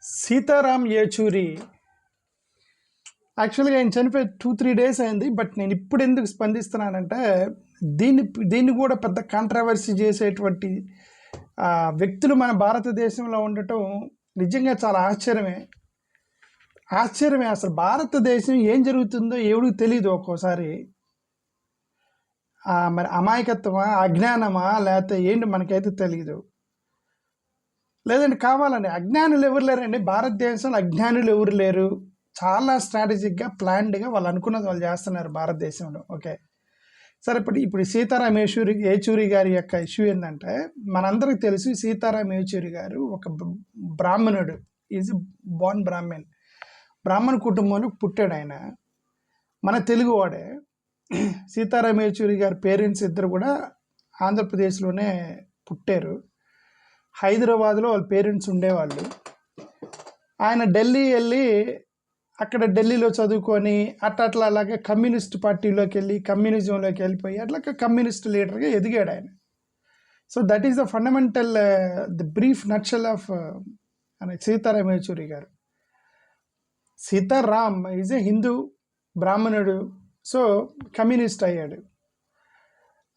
సీతారాం యేచూరి యాక్చువల్గా ఆయన చనిపోయి 2-3 డేస్ అయింది. బట్ నేను ఇప్పుడు ఎందుకు స్పందిస్తున్నానంటే దీన్ని కూడా పెద్ద కాంట్రవర్సీ చేసేటువంటి వ్యక్తులు మన భారతదేశంలో ఉండటం నిజంగా చాలా ఆశ్చర్యమే. అసలు భారతదేశం ఏం జరుగుతుందో ఎవరికి తెలియదు. ఒక్కోసారి మరి అమాయకత్వమా, అజ్ఞానమా, లేకపోతే ఏంటి మనకైతే తెలియదు. లేదండి కావాలండి, అజ్ఞానులు ఎవరు లేరండి భారతదేశంలో. అజ్ఞానులు ఎవరు లేరు. చాలా స్ట్రాటజిక్గా ప్లాన్డ్గా వాళ్ళు అనుకున్నది వాళ్ళు చేస్తున్నారు భారతదేశంలో. ఓకే సరే, ఇప్పుడు సీతారాం యేచూరి గారి యొక్క ఇష్యూ ఏంటంటే, మనందరికి తెలుసు సీతారాం యేచూరి గారు ఒక బ్రాహ్మణుడు. ఈజ్ బోర్న్ బ్రాహ్మణ కుటుంబంలో పుట్టాడు ఆయన. మన తెలుగువాడే. సీతారాం యేచూరి గారి పేరెంట్స్ ఇద్దరు కూడా ఆంధ్రప్రదేశ్లోనే పుట్టారు. హైదరాబాద్లో వాళ్ళ పేరెంట్స్ ఉండేవాళ్ళు. ఆయన ఢిల్లీ వెళ్ళి అక్కడ ఢిల్లీలో చదువుకొని అట్లా అలాగే కమ్యూనిస్ట్ పార్టీలోకి వెళ్ళి కమ్యూనిజంలోకి వెళ్ళిపోయి అట్లా కమ్యూనిస్ట్ లీడర్గా ఎదిగాడు ఆయన. So that is the fundamental the brief nutshell of Sitaram Yechury గారు. సీతారాం ఈజ్ ఏ హిందూ బ్రాహ్మణుడు. సో కమ్యూనిస్ట్ అయ్యాడు.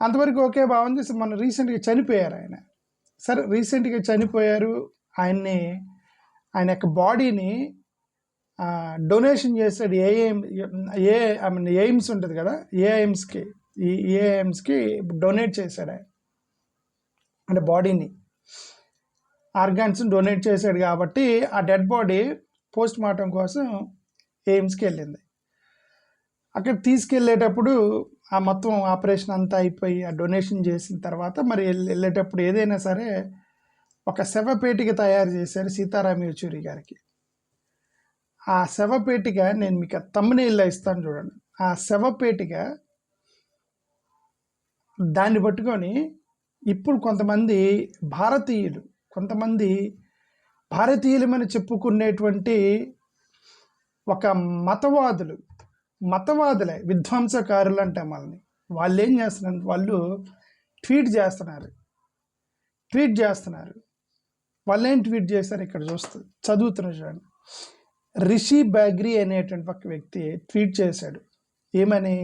అంతవరకు ఓకే, బాగుంది. సో మన రీసెంట్గా చనిపోయారు ఆయన. సరే, రీసెంట్గా చనిపోయారు. ఆయన యొక్క బాడీని డొనేషన్ చేశాడు. ఎయిమ్స్ ఉంటుంది కదా, ఏఎయిమ్స్కి డొనేట్ చేశాడు ఆయన. అంటే బాడీని, ఆర్గాన్స్ని డొనేట్ చేశాడు. కాబట్టి ఆ డెడ్ బాడీ పోస్ట్ మార్టం కోసం ఎయిమ్స్కి వెళ్ళింది. అక్కడ తీసుకెళ్ళేటప్పుడు ఆ మొత్తం ఆపరేషన్ అంతా అయిపోయి ఆ డొనేషన్ చేసిన తర్వాత మరి వెళ్ళేటప్పుడు ఏదైనా సరే ఒక శవపేటిక తయారు చేశారు సీతారాం యేచూరి గారికి. ఆ శవపేటిక నేను మీకు తమ్మునేల్లో ఇస్తాను చూడండి. ఆ శవపేటిక దాన్ని పట్టుకొని ఇప్పుడు కొంతమంది భారతీయులమని చెప్పుకునేటువంటి ఒక మతవాదులే, విధ్వంసకారులు అంటే వాళ్ళని. వాళ్ళు ఏం చేస్తున్నారు, వాళ్ళు ట్వీట్ చేస్తున్నారు. వాళ్ళు ఏం ట్వీట్ చేస్తారు ఇక్కడ చదువుతున్నారు చూడండి. రిషి బాగ్రి అనేటువంటి ఒక వ్యక్తి ట్వీట్ చేశాడు. ఏమని?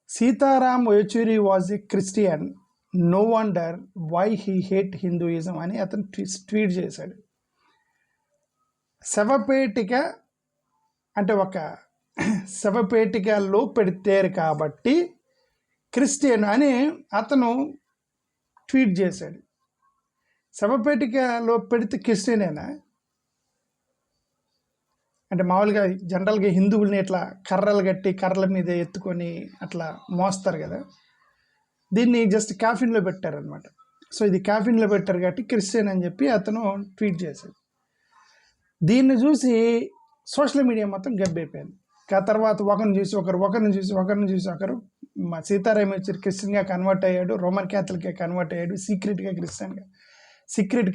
Sitaram Yechury was a Christian, no wonder why he hate Hinduism అని అతను ట్వీట్ చేశాడు. శవపేటిక అంటే ఒక శవపేటికలో పెడతారు కాబట్టి క్రిస్టియన్ అని అతను ట్వీట్ చేశాడు. శవపేటికలో పెడితే క్రిస్టియనేనా? అంటే మామూలుగా జనరల్గా హిందువుల్ని ఇట్లా కర్రలు కట్టి కర్రల మీద ఎత్తుకొని అట్లా మోస్తారు కదా, దీన్ని జస్ట్ కాఫిన్లో పెట్టారనమాట. సో ఇది కాఫిన్లో పెట్టారు కాబట్టి క్రిస్టియన్ అని చెప్పి అతను ట్వీట్ చేశాడు. దీన్ని చూసి సోషల్ మీడియా మొత్తం గబ్బైపోయింది. ఆ తర్వాత ఒకరిని చూసి ఒకరు మా సీతారాం యేచూరి క్రిస్టియన్గా కన్వర్ట్ అయ్యాడు, రోమన్ క్యాథలిక్గా కన్వర్ట్ అయ్యాడు, సీక్రెట్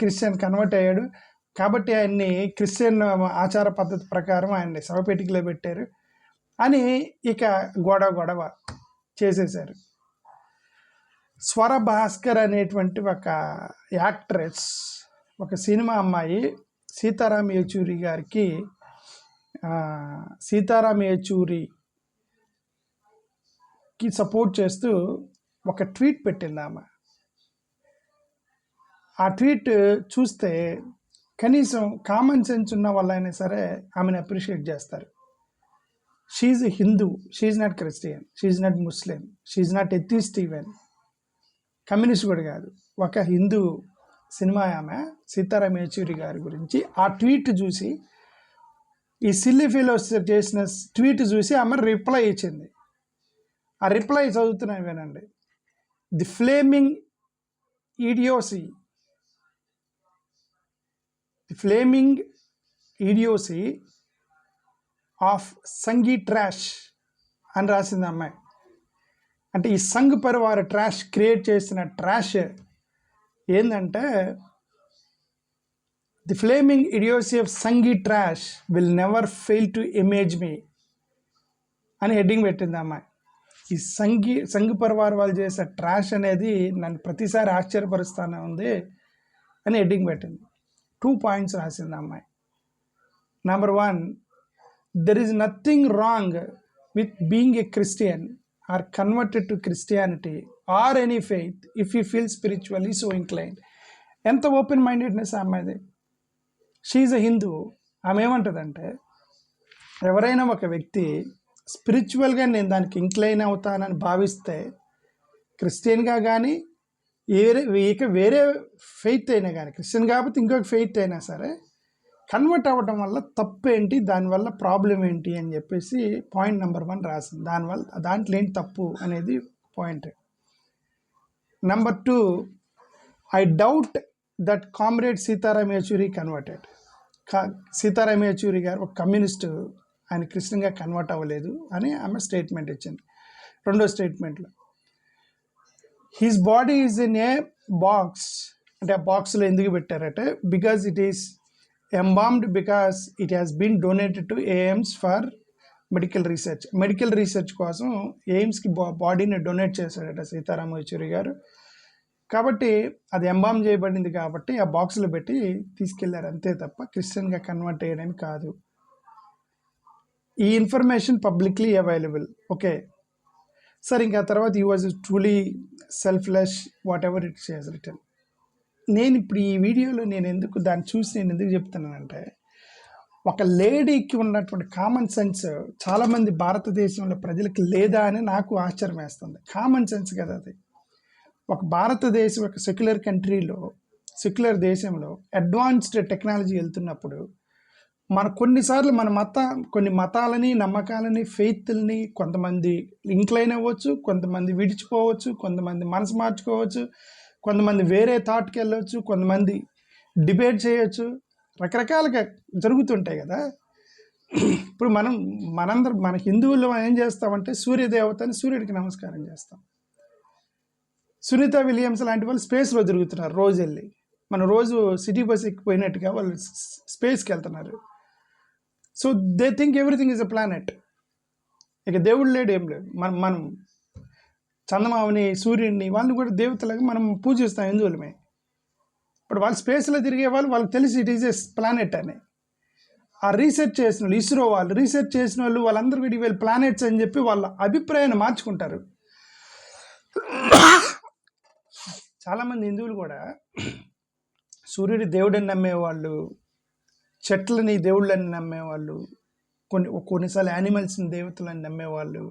క్రిస్టియన్ కన్వర్ట్ అయ్యాడు. కాబట్టి ఆయన్ని క్రిస్టియన్ ఆచార పద్ధతి ప్రకారం ఆయన్ని శవపేటికలో పెట్టారు అని ఇక గొడవ చేసేశారు. స్వర భాస్కర్ అనేటువంటి ఒక యాక్ట్రెస్, ఒక సినిమా అమ్మాయి సీతారాం యేచూరి గారికి సీతారాం యేచూరికి సపోర్ట్ చేస్తూ ఒక ట్వీట్ పెట్టింది ఆమె. ఆ ట్వీట్ చూస్తే కనీసం కామన్ సెన్స్ ఉన్న వాళ్ళైనా సరే ఆమెను అప్రిషియేట్ చేస్తారు. She's a Hindu, she's not Christian, she's not Muslim, she's not atheist, even communist కూడా కాదు. ఒక హిందూ సినిమా ఆమె సీతారాం యేచూరి గారి గురించి ఆ ట్వీట్ చూసి, ఈ సిల్లీ ఫీలోస్ చేసిన ట్వీట్ చూసి ఆమె రిప్లై ఇచ్చింది. ఆ రిప్లై చదువుతున్నాయి వినండి. The flaming idiocy of Sanghi trash అని రాసింది అమ్మాయి. అంటే ఈ సంఘ్ పరివార ట్రాష్ క్రియేట్ చేసిన ట్రాష్ ఏంటంటే, the flaming idiocy of Sanghi trash will never fail to amaze me అని హెడ్డింగ్ పెట్టింది అమ్మాయి. ఈ సంఘ్ పరివార్ వాళ్ళు చేసే ట్రాష్ అనేది నన్ను ప్రతిసారి ఆశ్చర్యపరుస్తూనే ఉంది అని హెడ్డింగ్ పెట్టింది. 2 పాయింట్స్ రాసింది అమ్మాయి. Number one, there is nothing wrong with being a Christian or converted to Christianity or any faith if you feel spiritually so inclined. ఎంత ఓపెన్ మైండెడ్నెస్ అమ్మాయిది. షీఈ్ అ హిందూ. ఆమె ఏమంటుందంటే, ఎవరైనా ఒక వ్యక్తి స్పిరిచువల్గా నేను దానికి ఇంక్లైన్ అవుతానని భావిస్తే, క్రిస్టియన్గా కానీ వేరే ఫెయిత్ అయినా కానీ, క్రిస్టియన్ కాకపోతే ఇంకొక ఫెయిత్ అయినా సరే, కన్వర్ట్ అవ్వడం వల్ల తప్పేంటి, దానివల్ల ప్రాబ్లం ఏంటి అని చెప్పేసి పాయింట్ నెంబర్ 1 రాసింది. దాంట్లో ఏంటి తప్పు అనేది point. Number 2, I doubt that comrade Sitaram Yechury converted. Sitaram Yechury గారు ఒక కమ్యూనిస్టు, ఆయన క్రిస్టియన్గా కన్వర్ట్ అవ్వలేదు అని ఆమె స్టేట్మెంట్ ఇచ్చింది. రెండో స్టేట్మెంట్లో, his body is in a box, అంటే ఆ బాక్స్లో ఎందుకు పెట్టారంటే, because it is embalmed because it has been donated to AIIMS for medical research. Medical research కోసం ఎయిమ్స్కి బాడీని డొనేట్ చేశాడట సీతారాం యేచూరి గారు. కాబట్టి అది ఎంబామ్ చేయబడింది కాబట్టి ఆ బాక్స్లో పెట్టి తీసుకెళ్లారు, అంతే తప్ప క్రిస్టియన్గా కన్వర్ట్ అయ్యడానికి కాదు. ఈ information publicly available. Okay sir, ఇంకా తర్వాత you was truly selfless what ever it has return. నేను ఇప్పుడు ఈ వీడియోలో నేను ఎందుకు చెప్తున్నానంటే, ఒక లేడీకి ఉన్నటువంటి కామన్ సెన్స్ చాలామంది భారతదేశంలో ప్రజలకు లేదా అని నాకు ఆశ్చర్యం వేస్తుంది. కామన్ సెన్స్ కదా అది. ఒక భారతదేశం, ఒక సెక్యులర్ దేశంలో అడ్వాన్స్డ్ టెక్నాలజీ వెళ్తున్నప్పుడు కొన్నిసార్లు కొన్ని మతాలని, నమ్మకాలని, ఫెయిత్ని కొంతమంది ఇంక్లైన్ అవ్వచ్చు, కొంతమంది విడిచిపోవచ్చు, కొంతమంది మనసు మార్చుకోవచ్చు, కొంతమంది వేరే థాట్కి వెళ్ళవచ్చు, కొంతమంది డిబేట్ చేయొచ్చు, రకరకాలుగా జరుగుతుంటాయి కదా. ఇప్పుడు మన హిందువుల్లో ఏం చేస్తామంటే, సూర్యదేవతని, సూర్యుడికి నమస్కారం చేస్తాం. సునీత విలియమ్స్ లాంటి వాళ్ళు స్పేస్లో తిరుగుతున్నారు రోజు వెళ్ళి. మనం రోజు సిటీ బస్ ఎక్కిపోయినట్టుగా వాళ్ళు స్పేస్కి వెళ్తున్నారు. So they think everything is a planet. ఇక దేవుడు లేడు, ఏం లేదు. మనం చందమామని, సూర్యుడిని, వాళ్ళని కూడా దేవతలాగా మనం పూజిస్తాం హిందువులమే. ఇప్పుడు వాళ్ళు స్పేస్లో తిరిగే వాళ్ళకి తెలిసి ఇట్ ఈజ్ ఎ ప్లానెట్ అని. ఆ రీసెర్చ్ చేసిన వాళ్ళు, ఇస్రో వాళ్ళు రీసెర్చ్ చేసిన వాళ్ళు, వాళ్ళందరూ కూడా వీళ్ళు ప్లానెట్స్ అని చెప్పి వాళ్ళ అభిప్రాయాన్ని మార్చుకుంటారు. చాలామంది హిందువులు కూడా సూర్యుడి దేవుడని నమ్మేవాళ్ళు, చెట్లని దేవుళ్ళని నమ్మేవాళ్ళు, కొన్నిసార్లు యానిమల్స్ని దేవతలని నమ్మేవాళ్ళు,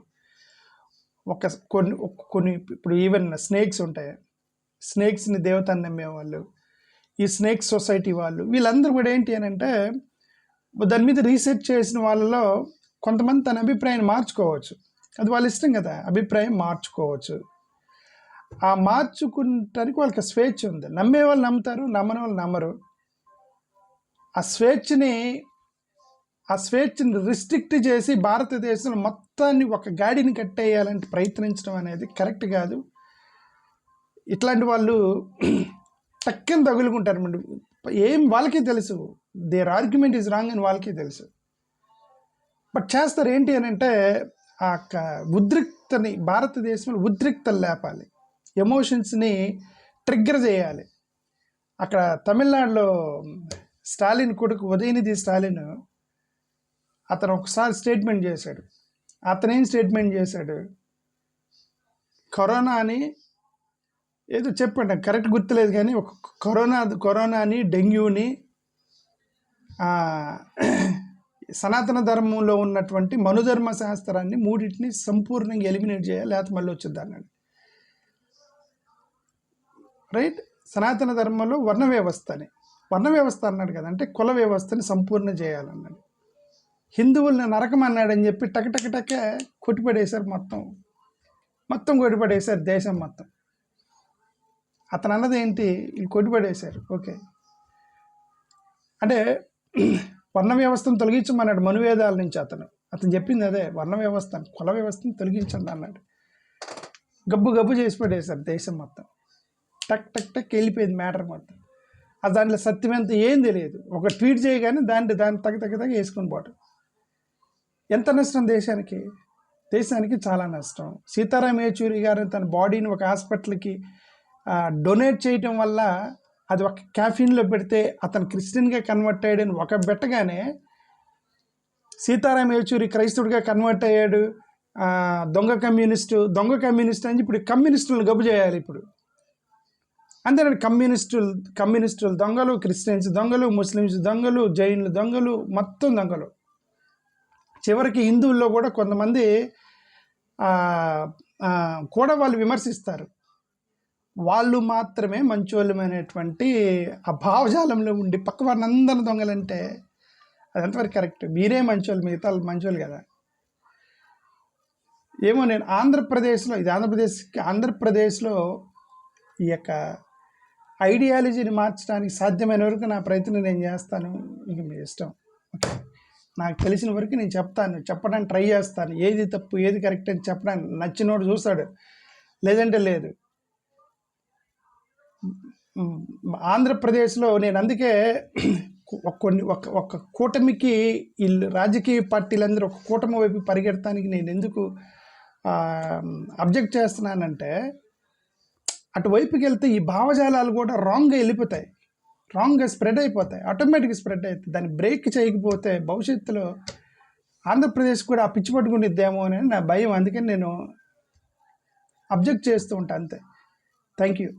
కొన్ని ఇప్పుడు ఈవెన్ స్నేక్స్ ఉంటాయి, స్నేక్స్ని దేవత అని నమ్మేవాళ్ళు, ఈ స్నేక్ సొసైటీ వాళ్ళు, వీళ్ళందరూ కూడా ఏంటి అని అంటే, దాని మీద రీసెర్చ్ చేసిన వాళ్ళలో కొంతమంది తన అభిప్రాయాన్ని మార్చుకోవచ్చు. అది వాళ్ళ ఇష్టం కదా, అభిప్రాయం మార్చుకోవచ్చు. ఆ మార్చుకుంటానికి వాళ్ళకి స్వేచ్ఛ ఉంది. నమ్మే వాళ్ళు నమ్ముతారు, నమ్మని వాళ్ళు నమ్మరు. ఆ స్వేచ్ఛని రిస్ట్రిక్ట్ చేసి భారతదేశంలో మొత్తాన్ని ఒక గాడిని కట్టేయాలంటే ప్రయత్నించడం అనేది కరెక్ట్ కాదు. ఇట్లాంటి వాళ్ళు టక్కని తగులుకుంటారు. ఏం వాళ్ళకే తెలుసు, దేర్ ఆర్గ్యుమెంట్ ఈజ్ రాంగ్ అని వాళ్ళకే తెలుసు. బట్ చేస్తారు ఏంటి అని అంటే, ఆ ఉద్రిక్తని, భారతదేశంలో ఉద్రిక్తలు లేపాలి, ఎమోషన్స్ని ట్రిగ్గర్ చేయాలి. అక్కడ తమిళనాడులో స్టాలిన్ కొడుకు ఉదయనిధి స్టాలిన్, అతను ఒకసారి స్టేట్మెంట్ చేశాడు. అతనేం స్టేట్మెంట్ చేశాడు, కరోనాని ఏదో చెప్పండి, కరెక్ట్ గుర్తులేదు కానీ, ఒక కరోనాని, డెంగ్యూని, సనాతన ధర్మంలో ఉన్నటువంటి మనుధర్మ శాస్త్రాన్ని మూడింటిని సంపూర్ణంగా ఎలిమినేట్ చేయాలి, లేకపోతే మళ్ళీ వచ్చింది అన్నాడు. రైట్. సనాతన ధర్మంలో వర్ణ వ్యవస్థ అన్నాడు కదా, అంటే కుల వ్యవస్థని సంపూర్ణ చేయాలన్నాడు. హిందువుల్ని నరకం అన్నాడని చెప్పి టక కొట్టిపడేశారు, మొత్తం కొట్టిపడేశారు దేశం మొత్తం. అతను అన్నది ఏంటి, వీళ్ళు కొట్టిపడేశారు. ఓకే, అంటే వర్ణ వ్యవస్థను తొలగించమన్నాడు మనువేదాల నుంచి. అతను చెప్పింది అదే, వర్ణ వ్యవస్థ, కుల వ్యవస్థను తొలగించండి అన్నాడు. గబ్బు చేసి పడేశారు దేశం మొత్తం. టక్ వెళ్ళిపోయింది మ్యాటర్ మొత్తం. దాంట్లో సత్యమంతా ఏం తెలియదు. ఒక ట్వీట్ చేయగానే దాన్ని తగ్గ వేసుకొని పోవటం. ఎంత నష్టం దేశానికి చాలా నష్టం. సీతారాం యేచూరి గారు తన బాడీని ఒక హాస్పిటల్కి డొనేట్ చేయటం వల్ల, అది ఒక క్యాఫిన్లో పెడితే అతను క్రిస్టియన్గా కన్వర్ట్ అయ్యాడని ఒక పెట్టగానే సీతారాం యేచూరి క్రైస్తవుడిగా కన్వర్ట్ అయ్యాడు. దొంగ కమ్యూనిస్ట్ అని ఇప్పుడు కమ్యూనిస్టులను గబ్బు చేయాలి ఇప్పుడు. అంతేనండి, కమ్యూనిస్టులు దొంగలు, క్రిస్టియన్స్ దొంగలు, ముస్లిమ్స్ దొంగలు, జైన్లు దొంగలు, మొత్తం దొంగలు. చివరికి హిందువుల్లో కూడా కొంతమంది కూడా వాళ్ళు విమర్శిస్తారు, వాళ్ళు మాత్రమే మంచోళ్ళమైనటువంటి ఆ భావజాలంలో ఉండి పక్క వారిని అందరిని దొంగలంటే అది ఎంతవరకు కరెక్ట్? మీరే మంచోళ్ళు, మిగతా మంచోళ్ళు కదా. ఏమో, నేను ఆంధ్రప్రదేశ్లో ఈ యొక్క ఐడియాలజీని మార్చడానికి సాధ్యమైన వరకు నా ప్రయత్నం నేను చేస్తాను. ఇక మీ ఇష్టం. ఓకే, నాకు తెలిసిన వరకు నేను చెప్పడానికి ట్రై చేస్తాను. ఏది తప్పు ఏది కరెక్ట్ అని చెప్పడానికి నచ్చినోడు చూస్తాడు, లేదంటే లేదు. ఆంధ్రప్రదేశ్లో నేను అందుకే ఒక కూటమికి రాజకీయ పార్టీలందరూ ఒక కూటమి వైపు పరిగెడటానికి నేను ఎందుకు అబ్జెక్ట్ చేస్తున్నానంటే, అటువైపుకి వెళ్తే ఈ భావజాలాలు కూడా రాంగ్గా వెళ్ళిపోతాయి, రాంగ్గా స్ప్రెడ్ అయిపోతాయి, ఆటోమేటిక్గా స్ప్రెడ్ అవుతాయి. దాన్ని బ్రేక్ చేయకపోతే భవిష్యత్తులో ఆంధ్రప్రదేశ్ కూడా ఆ పిచ్చి పట్టుకునిద్దేమో అని నా భయం. అందుకని నేను అబ్జెక్ట్ చేస్తూ ఉంటాను అంతే. Thank you.